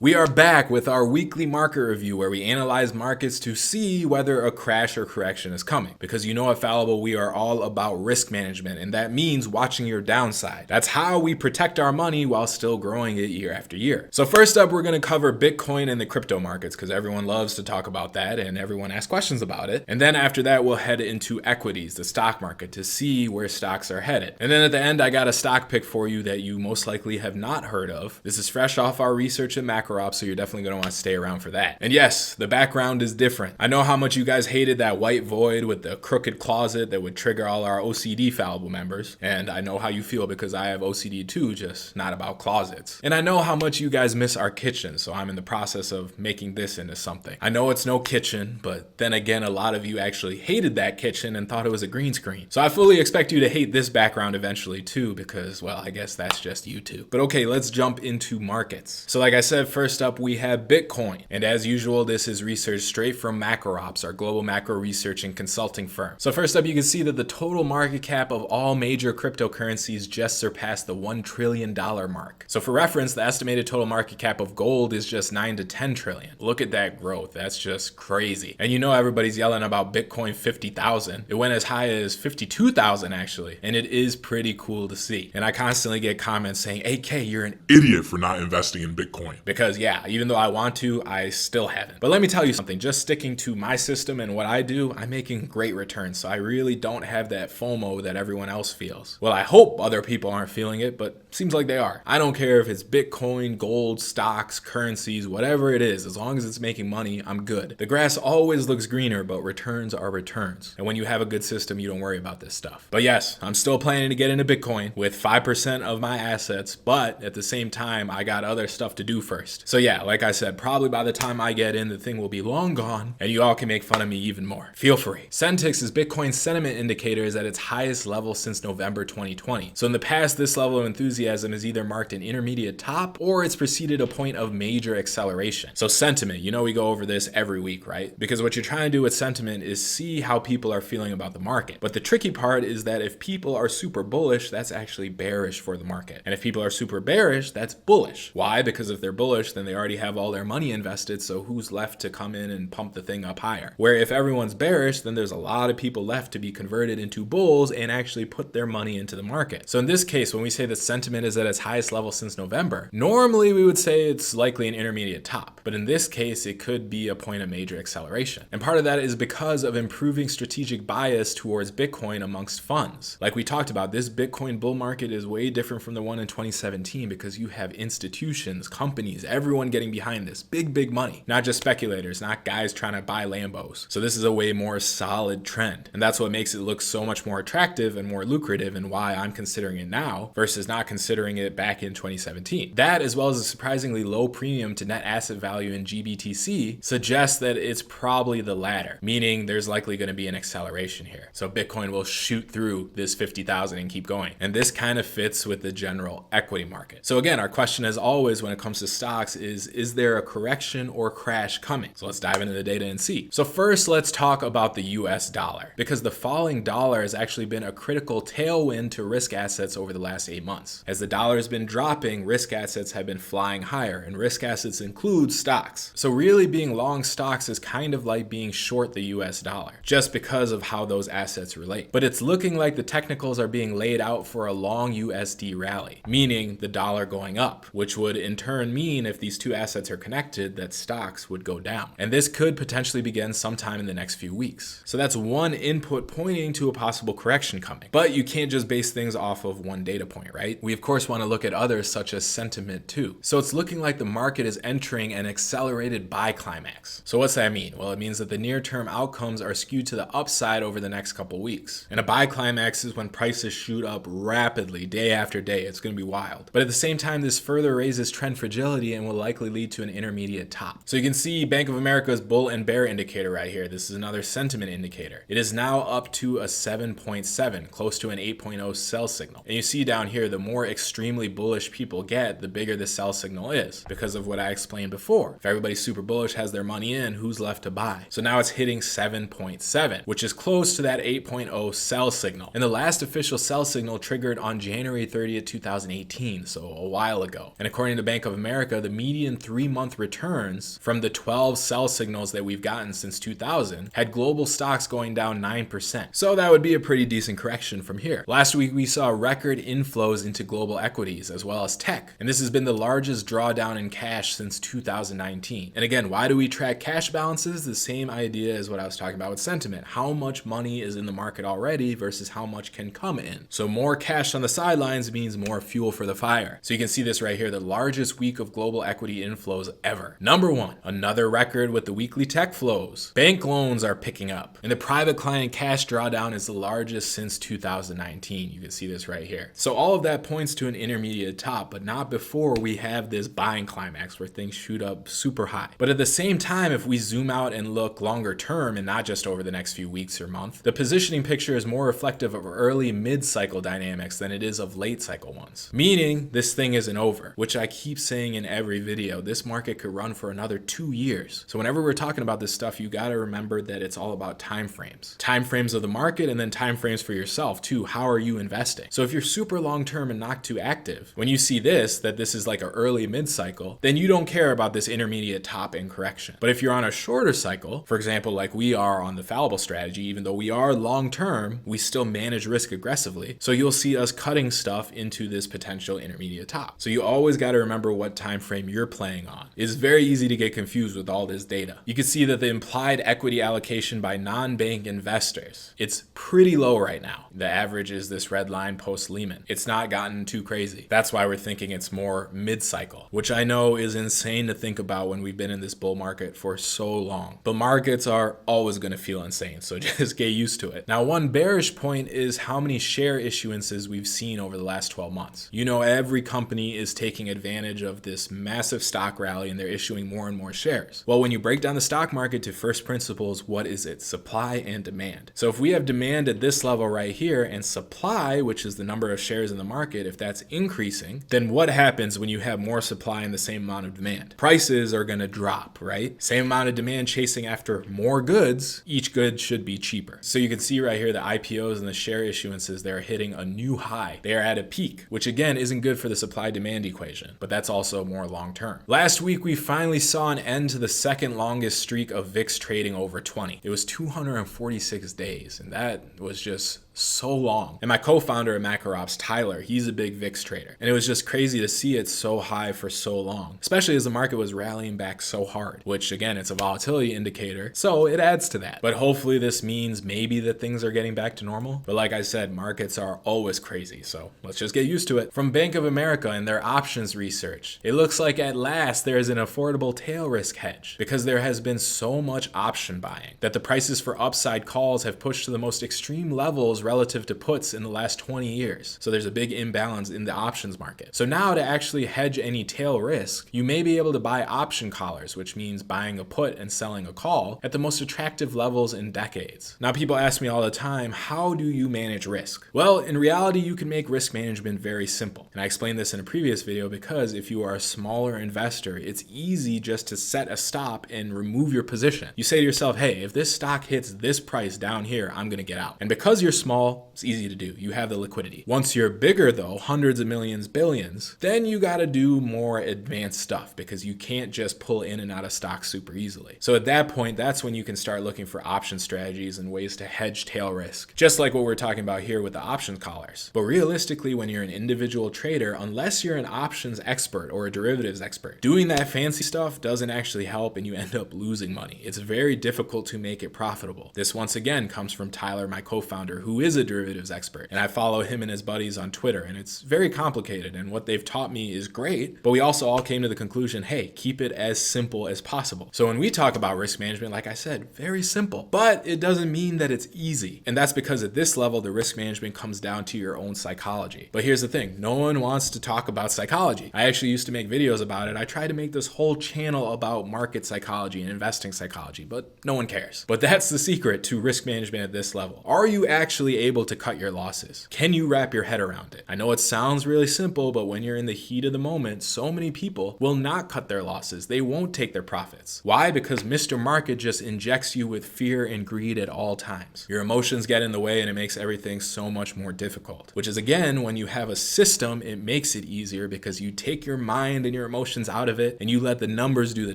We are back with our weekly market review where we analyze markets to see whether a crash or correction is coming. Because you know at Fallible, we are all about risk management, and that means watching your downside. That's how we protect our money while still growing it year after year. So first up, we're going to cover Bitcoin and the crypto markets because everyone loves to talk about that and everyone asks questions about it. And then after that, we'll head into equities, the stock market, to see where stocks are headed. And then at the end, I got a stock pick for you that you most likely have not heard of. This is fresh off our research at Macro Ops, so you're definitely going to want to stay around for that. And yes, the background is different. I know how much you guys hated that white void with the crooked closet that would trigger all our OCD Fallible members. And I know how you feel because I have OCD too, just not about closets. And I know how much you guys miss our kitchen, so I'm in the process of making this into something. I know it's no kitchen, but then again, a lot of you actually hated that kitchen and thought it was a green screen. So I fully expect you to hate this background eventually too, because, well, I guess that's just you two. But okay, let's jump into markets. So like I said, first up, we have Bitcoin. And as usual, this is research straight from Macro Ops, our global macro research and consulting firm. So first up, you can see that the total market cap of all major cryptocurrencies just surpassed the $1 trillion mark. So for reference, the estimated total market cap of gold is just 9 to 10 trillion. Look at that growth. That's just crazy. And you know everybody's yelling about Bitcoin 50,000. It went as high as 52,000 actually. And it is pretty cool to see. And I constantly get comments saying, AK, you're an idiot for not investing in Bitcoin. Because yeah, even though I want to, I still haven't. But let me tell you something, just sticking to my system and what I do, I'm making great returns. So I really don't have that FOMO that everyone else feels. Well, I hope other people aren't feeling it, but seems like they are. I don't care if it's Bitcoin, gold, stocks, currencies, whatever it is, as long as it's making money, I'm good. The grass always looks greener, but returns are returns. And when you have a good system, you don't worry about this stuff. But yes, I'm still planning to get into Bitcoin with 5% of my assets, but at the same time, I got other stuff to do first. So yeah, like I said, probably by the time I get in, the thing will be long gone, and you all can make fun of me even more. Feel free. Centix Bitcoin's sentiment indicator is at its highest level since November 2020. So in the past, this level of enthusiasm has either marked an intermediate top or it's preceded a point of major acceleration. So sentiment, you know we go over this every week, right? Because what you're trying to do with sentiment is see how people are feeling about the market. But the tricky part is that if people are super bullish, that's actually bearish for the market. And if people are super bearish, that's bullish. Why? Because if they're bullish, then they already have all their money invested, so who's left to come in and pump the thing up higher? Where if everyone's bearish, then there's a lot of people left to be converted into bulls and actually put their money into the market. So in this case, when we say that sentiment is at its highest level since November, normally we would say it's likely an intermediate top. But in this case, it could be a point of major acceleration. And part of that is because of improving strategic bias towards Bitcoin amongst funds. Like we talked about, this Bitcoin bull market is way different from the one in 2017 because you have institutions, companies, everyone getting behind this. Big money. Not just speculators, not guys trying to buy Lambos. So this is a way more solid trend. And that's what makes it look so much more attractive and more lucrative, and why I'm considering it now versus not considering it back in 2017. That, as well as a surprisingly low premium to net asset value in GBTC, suggests that it's probably the latter, meaning there's likely going to be an acceleration here. So Bitcoin will shoot through this 50,000 and keep going. And this kind of fits with the general equity market. So again, our question as always when it comes to stocks is there a correction or crash coming? So let's dive into the data and see. So first, let's talk about the US dollar, because the falling dollar has actually been a critical tailwind to risk assets over the last 8 months. As the dollar has been dropping, risk assets have been flying higher, and risk assets include stocks. So really being long stocks is kind of like being short the US dollar, just because of how those assets relate. But it's looking like the technicals are being laid out for a long USD rally, meaning the dollar going up, which would in turn mean if these two assets are connected, that stocks would go down. And this could potentially begin sometime in the next few weeks. So that's one input pointing to a possible correction coming. But you can't just base things off of one data point, right? We of course want to look at others such as sentiment too. So it's looking like the market is entering an accelerated buy climax. So what's that mean? Well, it means that the near-term outcomes are skewed to the upside over the next couple weeks. And a buy climax is when prices shoot up rapidly day after day. It's going to be wild. But at the same time, this further raises trend fragility and will likely lead to an intermediate top. So you can see Bank of America's bull and bear indicator right here. This is another sentiment indicator. It is now up to a 7.7, close to an 8.0 sell signal. And you see down here, the more extremely bullish people get, the bigger the sell signal is, because of what I explained before. If everybody's super bullish, has their money in, who's left to buy? So now it's hitting 7.7, which is close to that 8.0 sell signal. And the last official sell signal triggered on January 30th, 2018, so a while ago. And according to Bank of America, the median 3-month returns from the 12 sell signals that we've gotten since 2000 had global stocks going down 9%. So that would be a pretty decent correction from here. Last week, we saw record inflows into global equities as well as tech. And this has been the largest drawdown in cash since 2019. And again, why do we track cash balances? The same idea as what I was talking about with sentiment. How much money is in the market already versus how much can come in. So more cash on the sidelines means more fuel for the fire. So you can see this right here, the largest week of global equity inflows ever. Number one, another record with the weekly tech flows. Bank loans are picking up. And the private client cash drawdown is the largest since 2019. You can see this right here. So all of that points to an intermediate top, but not before we have this buying climax where things shoot up super high. But at the same time, if we zoom out and look longer term and not just over the next few weeks or month, the positioning picture is more reflective of early mid-cycle dynamics than it is of late cycle ones. Meaning this thing isn't over, which I keep saying in every video, this market could run for another 2 years. So whenever we're talking about this stuff, you got to remember that it's all about time frames. Time frames of the market and then time frames for yourself too. How are you investing? So if you're super long term and not too active, when you see this, that this is like an early mid-cycle, then you don't care about this intermediate top and correction. But if you're on a shorter cycle, for example, like we are on the Fallible strategy, even though we are long term, we still manage risk aggressively. So you'll see us cutting stuff into this potential intermediate top. So you always got to remember what time frame you're playing on. It's very easy to get confused with all this data. You can see that the implied equity allocation by non-bank investors, it's pretty low right now. The average is this red line post Lehman. It's not gotten too crazy. That's why we're thinking it's more mid-cycle, which I know is insane to think about when we've been in this bull market for so long. But markets are always going to feel insane, so just get used to it. Now, one bearish point is how many share issuances we've seen over the last 12 months. You know, every company is taking advantage of this massive stock rally and they're issuing more and more shares. Well, when you break down the stock market to first principles, what is it? Supply and demand. So if we have demand at this level right here and supply, which is the number of shares in the market, if that's increasing, then what happens when you have more supply and the same amount of demand? Prices are going to drop, right? Same amount of demand chasing after more goods, each good should be cheaper. So you can see right here the IPOs and the share issuances, they're hitting a new high. They are at a peak, which again isn't good for the supply demand equation, but that's also more long term. Last week, we finally saw an end to the second longest streak of VIX trading over 20. It was 246 days, and that was just so long. And my co-founder at MacroOps, Tyler, he's a big VIX trader. And it was just crazy to see it so high for so long, especially as the market was rallying back so hard, which again, it's a volatility indicator. So it adds to that. But hopefully this means maybe that things are getting back to normal. But like I said, markets are always crazy. So let's just get used to it. From Bank of America and their options research, it looks like at last there is an affordable tail risk hedge because there has been so much option buying that the prices for upside calls have pushed to the most extreme levels relative to puts in the last 20 years. So there's a big imbalance in the options market. So now to actually hedge any tail risk, you may be able to buy option collars, which means buying a put and selling a call at the most attractive levels in decades. Now people ask me all the time, how do you manage risk? Well, in reality, you can make risk management very simple. And I explained this in a previous video because if you are a smaller investor, it's easy just to set a stop and remove your position. You say to yourself, hey, if this stock hits this price down here, I'm going to get out. And because you're small, it's easy to do. You have the liquidity. Once you're bigger though, hundreds of millions, billions, then you got to do more advanced stuff because you can't just pull in and out of stocks super easily. So at that point, that's when you can start looking for option strategies and ways to hedge tail risk, just like what we're talking about here with the option collars. But realistically, when you're an individual trader, unless you're an options expert or a derivatives expert, doing that fancy stuff doesn't actually help and you end up losing money. It's very difficult to make it profitable. This once again comes from Tyler, my co-founder, who is a derivatives expert, and I follow him and his buddies on Twitter, and it's very complicated, and what they've taught me is great, but we also all came to the conclusion, hey, keep it as simple as possible. So when we talk about risk management, like I said, very simple, but it doesn't mean that it's easy, and that's because at this level, the risk management comes down to your own psychology. But here's the thing, no one wants to talk about psychology. I actually used to make videos about it. I tried to make this whole channel about market psychology and investing psychology, but no one cares. But that's the secret to risk management at this level. Are you actually able to cut your losses? Can you wrap your head around it? I know it sounds really simple, but when you're in the heat of the moment, so many people will not cut their losses. They won't take their profits. Why? Because Mr. Market just injects you with fear and greed at all times. Your emotions get in the way and it makes everything so much more difficult, which is again, when you have a system, it makes it easier because you take your mind and taking your emotions out of it and you let the numbers do the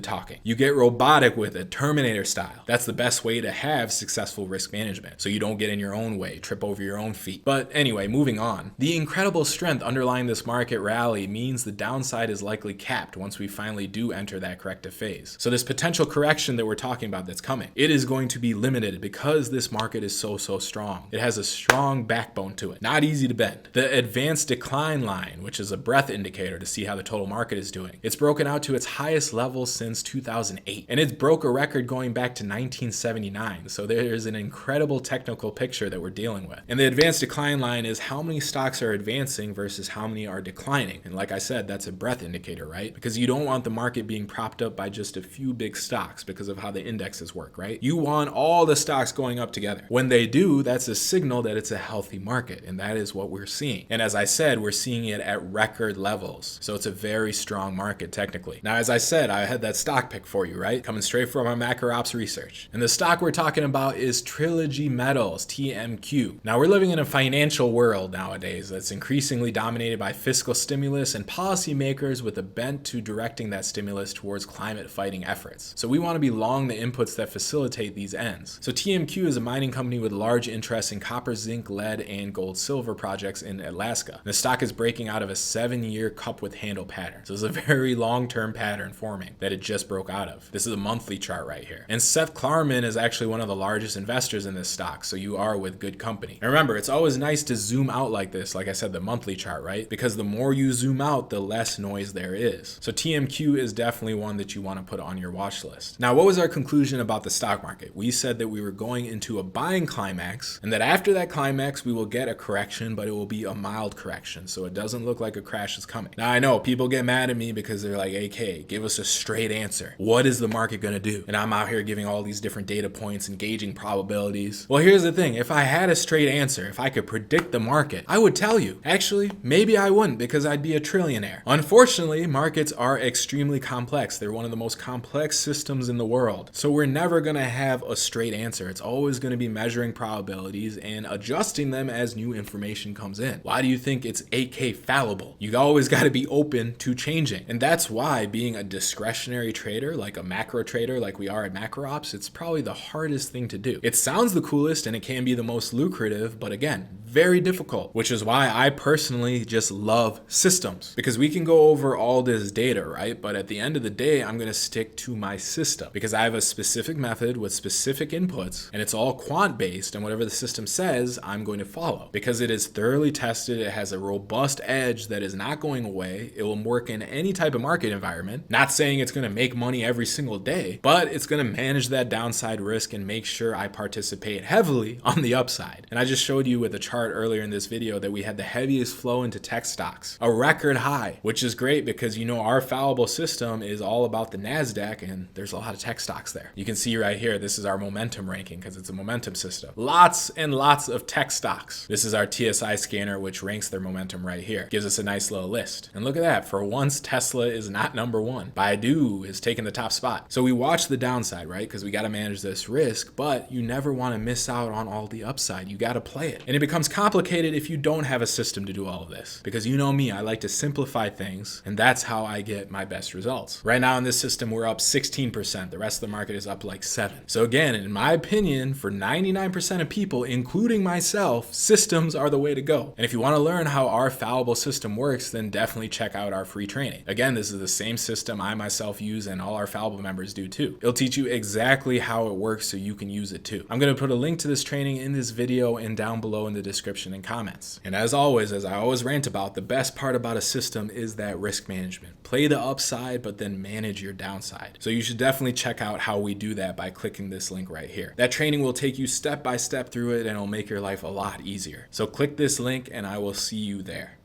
talking. You get robotic with it, Terminator style. That's the best way to have successful risk management, so you don't get in your own way, trip over your own feet. But anyway, moving on. The incredible strength underlying this market rally means the downside is likely capped once we finally do enter that corrective phase. So this potential correction that we're talking about that's coming, it is going to be limited because this market is so strong. It has a strong backbone to it, not easy to bend. The advanced decline line, which is a breadth indicator to see how the total market is doing, it's broken out to its highest level since 2008, and it broke a record going back to 1979. So there's an incredible technical picture that we're dealing with. And the advanced decline line is how many stocks are advancing versus how many are declining. And like I said, that's a breadth indicator, right? Because you don't want the market being propped up by just a few big stocks because of how the indexes work, right? You want all the stocks going up together. When they do, that's a signal that it's a healthy market, and that is what we're seeing. And as I said, we're seeing it at record levels. So it's a very strong market technically. Now, as I said, I had that stock pick for you, right? Coming straight from our macro ops research. And the stock we're talking about is Trilogy Metals, TMQ. Now, we're living in a financial world nowadays that's increasingly dominated by fiscal stimulus and policymakers with a bent to directing that stimulus towards climate fighting efforts. So we want to be long the inputs that facilitate these ends. So TMQ is a mining company with large interest in copper, zinc, lead, and gold silver projects in Alaska. The stock is breaking out of a 7-year cup with handle pattern. So it's a very long-term pattern forming that it just broke out of. This is a monthly chart right here. And Seth Klarman is actually one of the largest investors in this stock, so you are with good company. And remember, it's always nice to zoom out like this, like I said, the monthly chart, right? Because the more you zoom out, the less noise there is. So TMQ is definitely one that you want to put on your watch list. Now, what was our conclusion about the stock market? We said that we were going into a buying climax, and that after that climax, we will get a correction, but it will be a mild correction, so it doesn't look like a crash is coming. Now, I know people get mad at me because they're like, AK, give us a straight answer. What is the market going to do? And I'm out here giving all these different data points and gauging probabilities. Well, here's the thing. If I had a straight answer, if I could predict the market, I would tell you. Actually, maybe I wouldn't because I'd be a trillionaire. Unfortunately, markets are extremely complex. They're one of the most complex systems in the world. So we're never going to have a straight answer. It's always going to be measuring probabilities and adjusting them as new information comes in. Why do you think it's 8K fallible? You always got to be open to changing. And that's why being a discretionary trader, like a macro trader, like we are at macro ops, it's probably the hardest thing to do. It sounds the coolest and it can be the most lucrative, but again, very difficult, which is why I personally just love systems, because we can go over all this data, right? But at the end of the day, I'm going to stick to my system because I have a specific method with specific inputs and it's all quant based, and whatever the system says, I'm going to follow because it is thoroughly tested. It has a robust edge that is not going away. It will work in any type of market environment. Not saying it's going to make money every single day, but it's going to manage that downside risk and make sure I participate heavily on the upside. And I just showed you with a chart earlier in this video that we had the heaviest flow into tech stocks, a record high, which is great because you know our fallible system is all about the NASDAQ and there's a lot of tech stocks there. You can see right here, this is our momentum ranking because it's a momentum system. Lots and lots of tech stocks. This is our TSI scanner, which ranks their momentum right here. Gives us a nice little list. And look at that. For once, Tesla is not number one. Baidu is taking the top spot. So we watch the downside, right? Because we got to manage this risk, but you never want to miss out on all the upside. You got to play it. And it becomes complicated if you don't have a system to do all of this. Because you know me, I like to simplify things, and that's how I get my best results. Right now in this system, we're up 16%. The rest of the market is up like 7%. So again, in my opinion, for 99% of people, including myself, systems are the way to go. And if you want to learn how our fallible system works, then definitely check out our free training. Again, this is the same system I myself use and all our fallible members do too. It'll teach you exactly how it works so you can use it too. I'm going to put a link to this training in this video and down below in the description and comments. And as always, as I always rant about, the best part about a system is that risk management. Play the upside, but then manage your downside. So you should definitely check out how we do that by clicking this link right here. That training will take you step by step through it and it'll make your life a lot easier. So click this link and I will see you there.